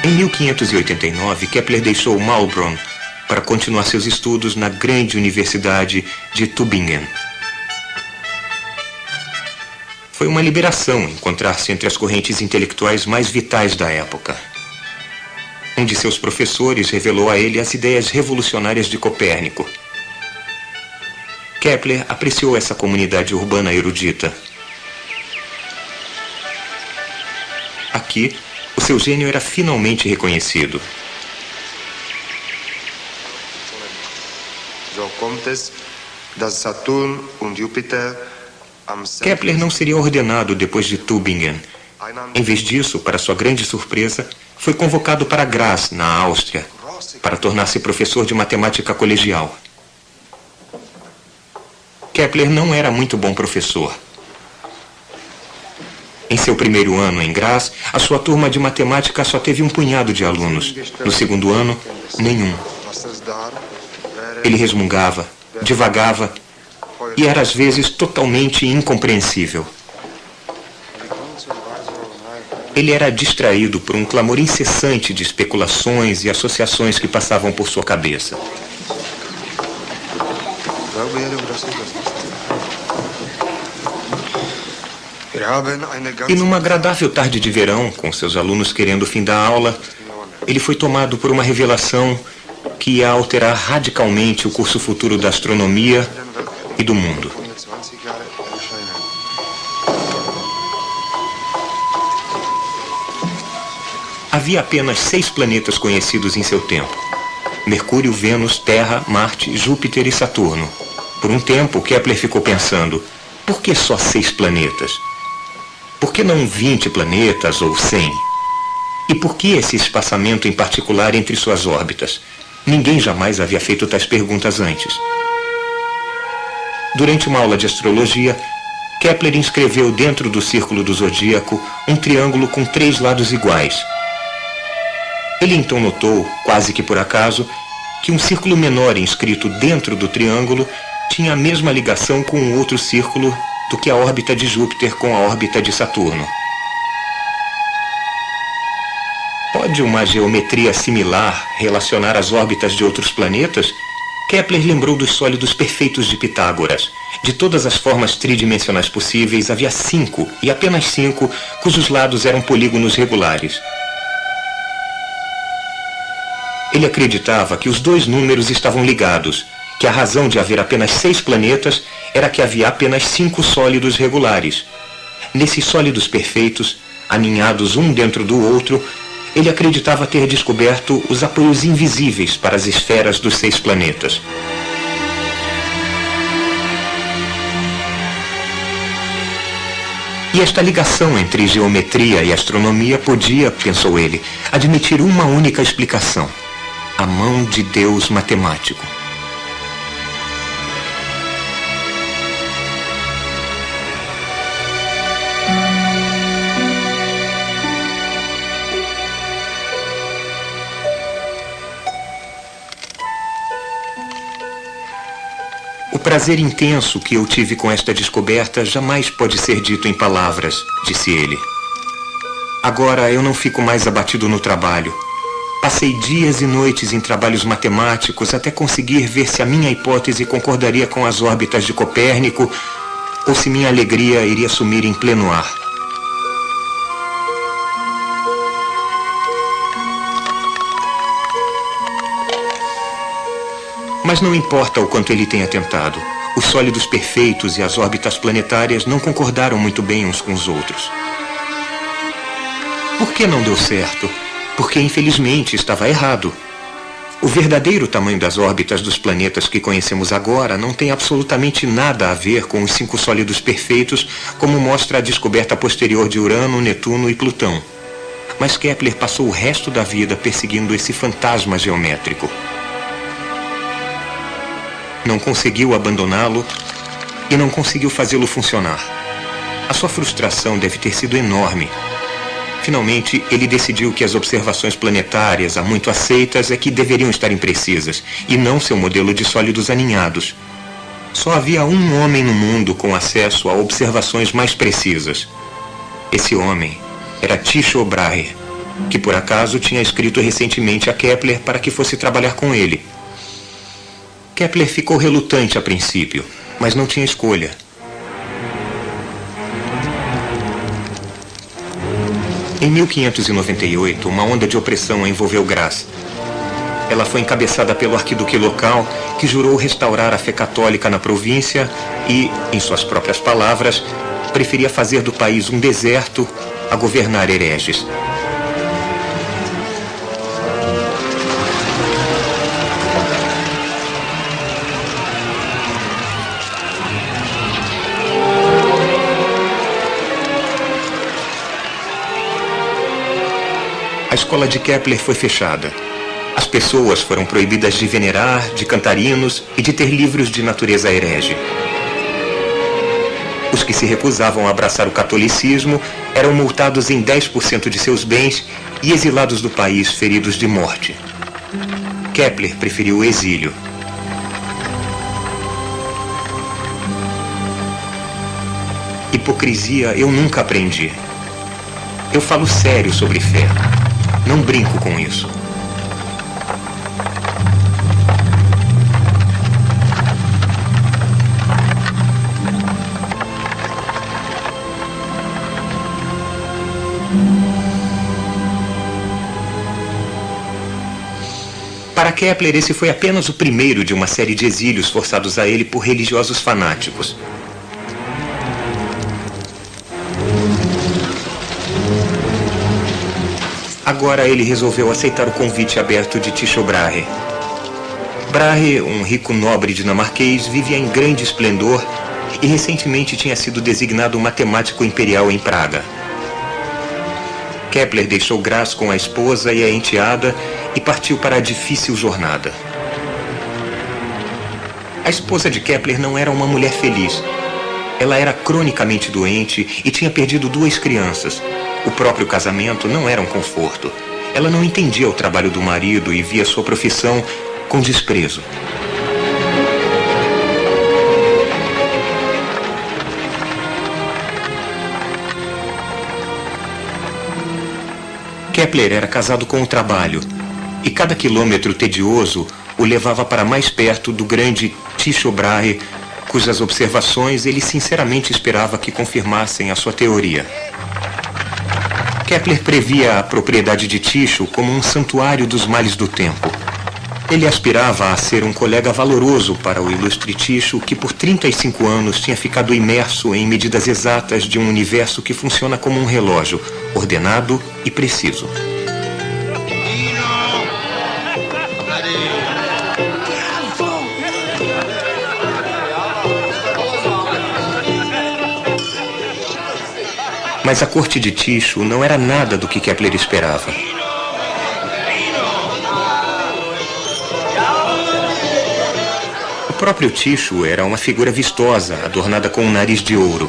Em 1589, Kepler deixou Maulbronn para continuar seus estudos na grande Universidade de Tübingen. Foi uma liberação encontrar-se entre as correntes intelectuais mais vitais da época. Um de seus professores revelou a ele as ideias revolucionárias de Copérnico. Kepler apreciou essa comunidade urbana erudita. Aqui, o seu gênio era finalmente reconhecido. Kepler não seria ordenado depois de Tübingen. Em vez disso, para sua grande surpresa, foi convocado para Graz, na Áustria, para tornar-se professor de matemática colegial. Kepler não era muito bom professor. Em seu primeiro ano em Graz, a sua turma de matemática só teve um punhado de alunos. No segundo ano, nenhum. Ele resmungava, divagava e era às vezes totalmente incompreensível. Ele era distraído por um clamor incessante de especulações e associações que passavam por sua cabeça. E numa agradável tarde de verão, com seus alunos querendo o fim da aula, ele foi tomado por uma revelação que ia alterar radicalmente o curso futuro da astronomia e do mundo. Havia apenas 6 planetas conhecidos em seu tempo: Mercúrio, Vênus, Terra, Marte, Júpiter e Saturno. Por um tempo, Kepler ficou pensando: por que só 6 planetas? Por que não 20 planetas ou 100? E por que esse espaçamento em particular entre suas órbitas? Ninguém jamais havia feito tais perguntas antes. Durante uma aula de astrologia, Kepler inscreveu dentro do círculo do zodíaco um triângulo com 3 lados iguais. Ele então notou, quase que por acaso, que um círculo menor inscrito dentro do triângulo tinha a mesma ligação com um outro círculo do que a órbita de Júpiter com a órbita de Saturno. Pode uma geometria similar relacionar as órbitas de outros planetas? Kepler lembrou dos sólidos perfeitos de Pitágoras. De todas as formas tridimensionais possíveis, havia 5, e apenas 5, cujos lados eram polígonos regulares. Ele acreditava que os 2 números estavam ligados, que a razão de haver apenas 6 planetas era que havia apenas 5 sólidos regulares. Nesses sólidos perfeitos, aninhados um dentro do outro, ele acreditava ter descoberto os apoios invisíveis para as esferas dos 6 planetas. E esta ligação entre geometria e astronomia podia, pensou ele, admitir uma única explicação: a mão de Deus matemático. O prazer intenso que eu tive com esta descoberta jamais pode ser dito em palavras, disse ele. Agora eu não fico mais abatido no trabalho. Passei dias e noites em trabalhos matemáticos até conseguir ver se a minha hipótese concordaria com as órbitas de Copérnico ou se minha alegria iria sumir em pleno ar. Mas não importa o quanto ele tenha tentado, os sólidos perfeitos e as órbitas planetárias não concordaram muito bem uns com os outros. Por que não deu certo? Porque, infelizmente, estava errado. O verdadeiro tamanho das órbitas dos planetas que conhecemos agora não tem absolutamente nada a ver com os 5 sólidos perfeitos, como mostra a descoberta posterior de Urano, Netuno e Plutão. Mas Kepler passou o resto da vida perseguindo esse fantasma geométrico. Não conseguiu abandoná-lo e não conseguiu fazê-lo funcionar. A sua frustração deve ter sido enorme. Finalmente, ele decidiu que as observações planetárias há muito aceitas é que deveriam estar imprecisas, e não seu modelo de sólidos aninhados. Só havia um homem no mundo com acesso a observações mais precisas. Esse homem era Tycho Brahe, que por acaso tinha escrito recentemente a Kepler para que fosse trabalhar com ele. Kepler ficou relutante a princípio, mas não tinha escolha. Em 1598, uma onda de opressão envolveu Graz. Ela foi encabeçada pelo arquiduque local, que jurou restaurar a fé católica na província e, em suas próprias palavras, preferia fazer do país um deserto a governar hereges. A escola de Kepler foi fechada. As pessoas foram proibidas de venerar, de cantar hinos e de ter livros de natureza herege. Os que se recusavam a abraçar o catolicismo eram multados em 10% de seus bens e exilados do país feridos de morte. Kepler preferiu o exílio. Hipocrisia eu nunca aprendi. Eu falo sério sobre fé. Não brinco com isso. Para Kepler, esse foi apenas o primeiro de uma série de exílios forçados a ele por religiosos fanáticos. Agora ele resolveu aceitar o convite aberto de Tycho Brahe. Brahe, um rico nobre dinamarquês, vivia em grande esplendor e recentemente tinha sido designado matemático imperial em Praga. Kepler deixou Graz com a esposa e a enteada e partiu para a difícil jornada. A esposa de Kepler não era uma mulher feliz. Ela era cronicamente doente e tinha perdido 2 crianças. O próprio casamento não era um conforto. Ela não entendia o trabalho do marido e via sua profissão com desprezo. Kepler era casado com o trabalho, e cada quilômetro tedioso o levava para mais perto do grande Tycho Brahe, cujas observações ele sinceramente esperava que confirmassem a sua teoria. Kepler previa a propriedade de Tycho como um santuário dos males do tempo. Ele aspirava a ser um colega valoroso para o ilustre Tycho, que por 35 anos tinha ficado imerso em medidas exatas de um universo que funciona como um relógio, ordenado e preciso. Mas a corte de Tycho não era nada do que Kepler esperava. O próprio Tycho era uma figura vistosa, adornada com um nariz de ouro.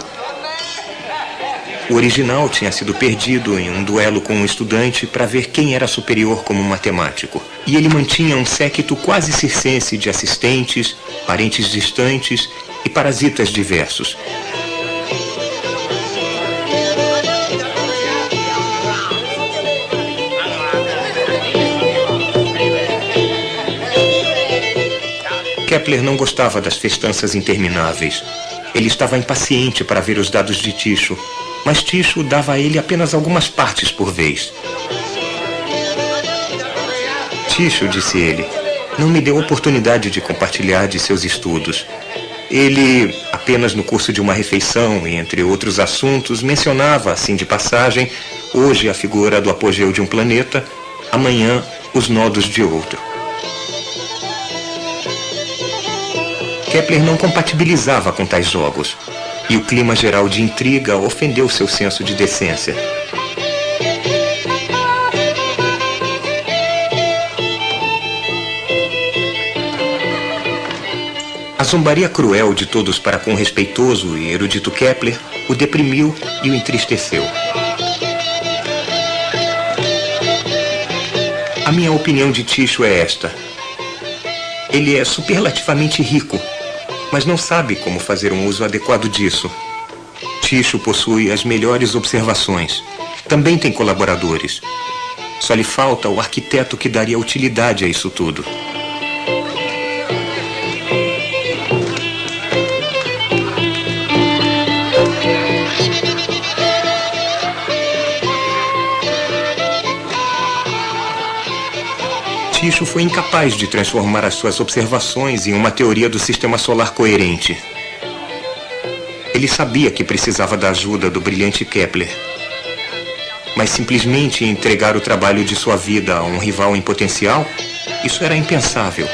O original tinha sido perdido em um duelo com um estudante para ver quem era superior como matemático. E ele mantinha um séquito quase circense de assistentes, parentes distantes e parasitas diversos. Kepler não gostava das festanças intermináveis. Ele estava impaciente para ver os dados de Tycho, mas Tycho dava a ele apenas algumas partes por vez. Tycho, disse ele, não me deu oportunidade de compartilhar de seus estudos. Ele, apenas no curso de uma refeição e entre outros assuntos, mencionava, assim de passagem, hoje a figura do apogeu de um planeta, amanhã os nodos de outro. Kepler não compatibilizava com tais jogos, e o clima geral de intriga ofendeu seu senso de decência. A zombaria cruel de todos para com o respeitoso e erudito Kepler o deprimiu e o entristeceu. A minha opinião de Tycho é esta. Ele é superlativamente rico, mas não sabe como fazer um uso adequado disso. Tycho possui as melhores observações. Também tem colaboradores. Só lhe falta o arquiteto que daria utilidade a isso tudo. Tycho foi incapaz de transformar as suas observações em uma teoria do sistema solar coerente. Ele sabia que precisava da ajuda do brilhante Kepler. Mas simplesmente entregar o trabalho de sua vida a um rival em potencial, isso era impensável.